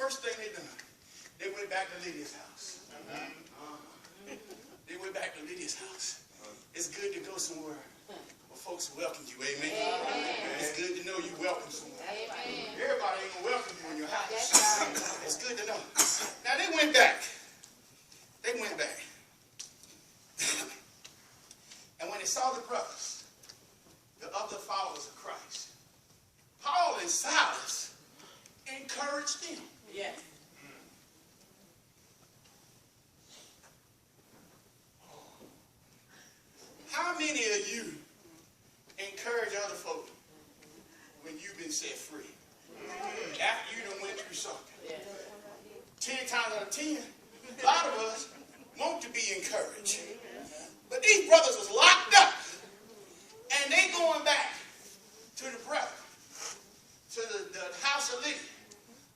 first thing they done, they went back to Lydia's house. They went back to Lydia's house. It's good to go somewhere where folks welcome you, amen? It's good to know you welcome somewhere. Everybody ain't gonna welcome you in your house. It's good to know. Now they went back. They went back. And when they saw the brothers, the other followers of Christ, Paul and Silas encouraged them. Yes. How many of you encourage other folk when you've been set free? After you done went through something. 10 times out of 10, a lot of us want to be encouraged. But these brothers was locked up. And they going back to the brother, to the house of Lydia,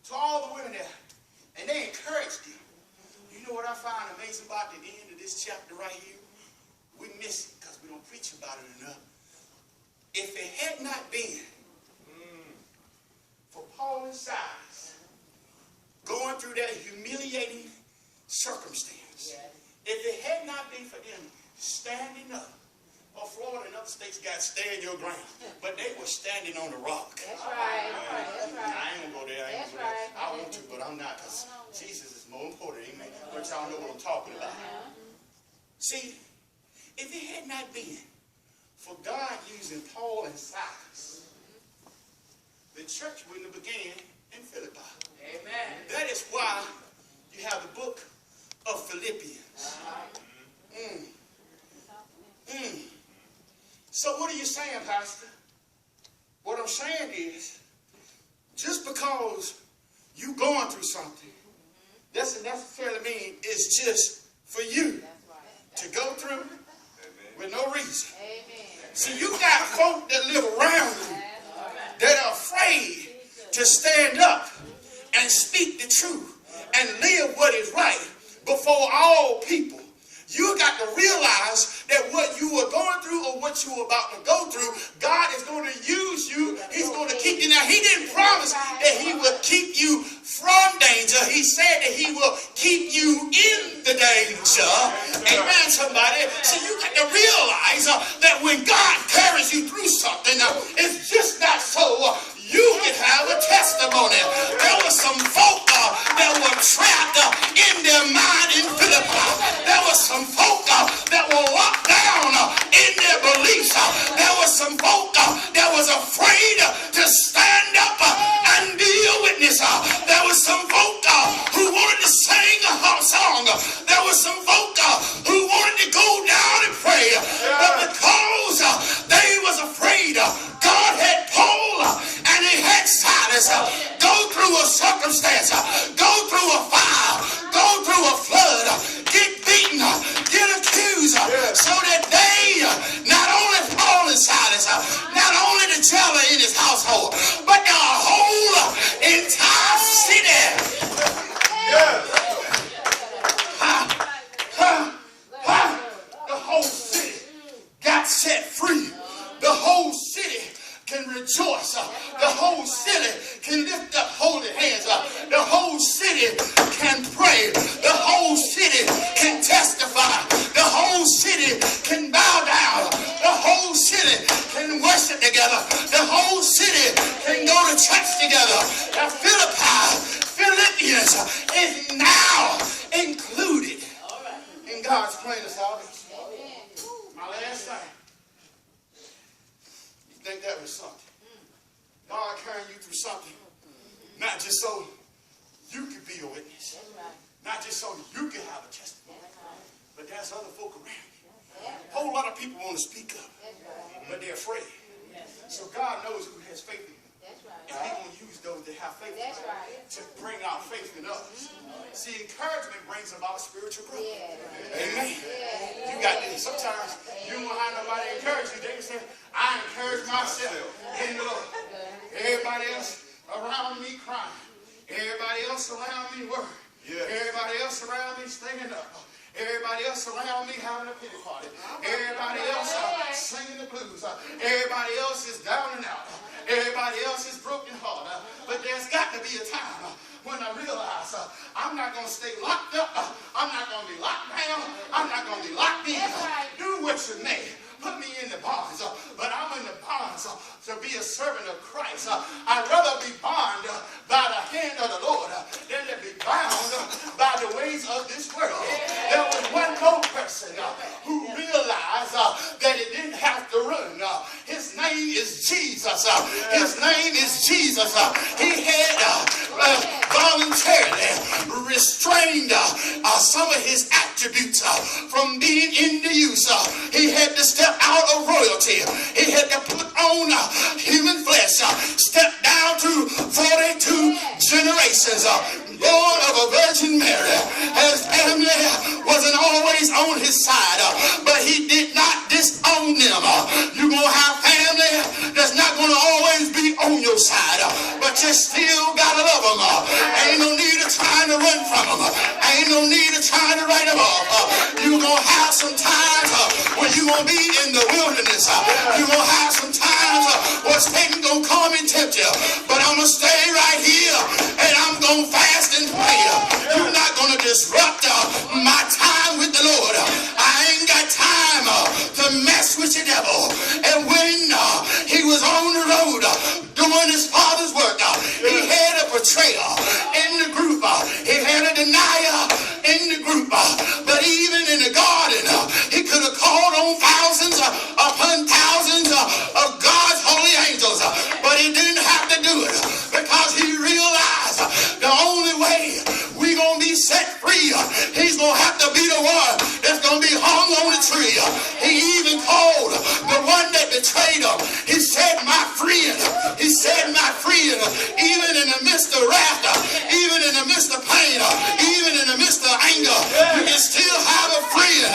to all the women there. And they encouraged them. You know what I find amazing about the end of this chapter right here? We miss it because we don't preach about it enough. If it had not been for Paul and Silas going through that humiliating circumstance, if it had not been for them standing up, or Florida and other states got stand your ground, but they were standing on the rock. That's right. That's right. I ain't gonna go there. I want to, but I'm not, because Jesus is more important. Amen. But y'all know what I'm talking about. See, if it had not been for God using Paul and Silas, the church wouldn't have began in Philippi. Amen. That is why you have the book of Philippians. So what are you saying, Pastor? What I'm saying is, just because you going through something, doesn't necessarily mean it's just for you to go through with no reason. See, you got folk that live around you that are afraid to stand up and speak the truth and live what is right before all people. You got to realize that what you were going through or what you were about to go through, God is going to use you. He's going to keep you. Now, he didn't promise that he would keep you from danger. He said that he will keep you in the danger. Amen, somebody. So you got to realize that when God carries you through something, it's just not so you can have a testimony. There were some folk that were trapped in their mind in Philippi. There were some folk that were locked down in their beliefs. There were some folk that was afraid to stand up and be a witness. There were some folk who wanted to sing a song. There were some folk who wanted to go down and pray. But because they was afraid, God had Paul and he had Silas go through a circumstance, go through a fire, go through a flood, get beaten, get accused, so that they, not only Paul and Silas, not only the jailer in his household, but the whole entire city. The whole city got set free. The whole city can rejoice. The whole city can lift up holy hands. The whole city can pray. The whole city can testify. The whole city can bow down. The whole city can worship together. The whole city can go to church together. The Philippians is now included in God's plan of salvation. My last thing. You think that was something? God carrying you through something, not just so you could be a witness, not just so you could have a testimony, but there's other folk around you. A whole lot of people want to speak up, but they're afraid. So God knows who has faith in you. And he's going to use those that have faith in you to bring out faith in others. See, encouragement brings about spiritual growth. Amen. You got this. Sometimes you don't have nobody encourage you. They can say, I encourage myself in the Lord. Everybody else around me crying. Everybody else around me worrying. Everybody else around me staying up. Everybody else around me having a pity party. Everybody else singing the blues. Everybody else is down and out. Everybody else is broken hearted. But there's got to be a time when I realized I'm not going to stay locked up. I'm not going to be locked down. I'm not going to be locked in. That's right. Do what you may. Put me in the bonds, but I'm in the bonds to be a servant of Christ. I'd rather be bound by the hand of the Lord than to be bound by the ways of this world. There was one more person who realized that he didn't have to run. His name is Jesus. His name is Jesus. He had voluntarily restrained some of his attributes from being into use. He had to step out of royalty. He had to put on human flesh, step down to 42 generations, born of a Virgin Mary. His family wasn't always on his side, but he did not disown them. You're going to have family that's not going to always be on your side, but you still got to love them. Ain't no need of trying to run from them. Ain't no need of trying to write them off. You're going to have some times when you're going to be in the wilderness. You're going to have some times where Satan going to come and tempt you. But I'm going to stay right here and I'm going to fast and pray. You're not going to disrupt my time with the Lord. I ain't got time to mess with the devil. And when he was on the road doing his father's work, he had a betrayer in the group. He had a denier in the group. But even in the garden, he could have called on thousands upon thousands of God's holy angels. But he didn't have to do it because he realized the only way we're going to be set free, he's going to have to be the one that's going to be hung on the tree. He even called the one that betrayed him. He said, my friend. He said, my friend. Even in the midst of wrath, even in the midst of pain, even in the midst of anger, you can still have a friend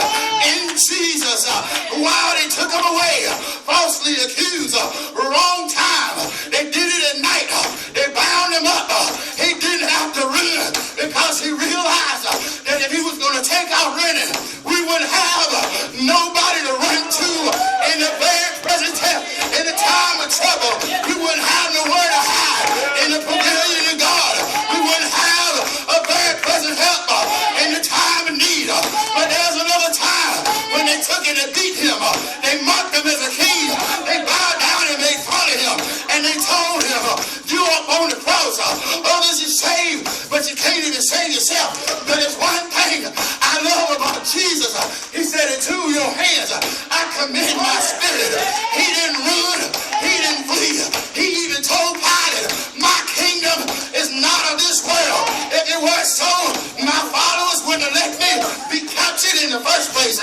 in Jesus. While they took him away, falsely accused, wrong time. They did it at night. They bound him up. He didn't have to run because he realized that if he was going to take out running, we wouldn't have nobody to run to in the very present time. In the time of trouble, we wouldn't have nowhere to hide. In the pavilion of God, we wouldn't have a very present help in the time of need. But there's another time when they took it and beat him. They mocked him as a king. They bowed down and made fun of him. And they told him, you up on the cross. Others you saved, but you can't even save yourself. But there's one thing I love about Jesus. He said, into your hands I commend my spirit. He didn't run. He didn't flee. He even told Pilate, my kingdom is not of this world. If it were so, my followers wouldn't have let me be captured in the first place.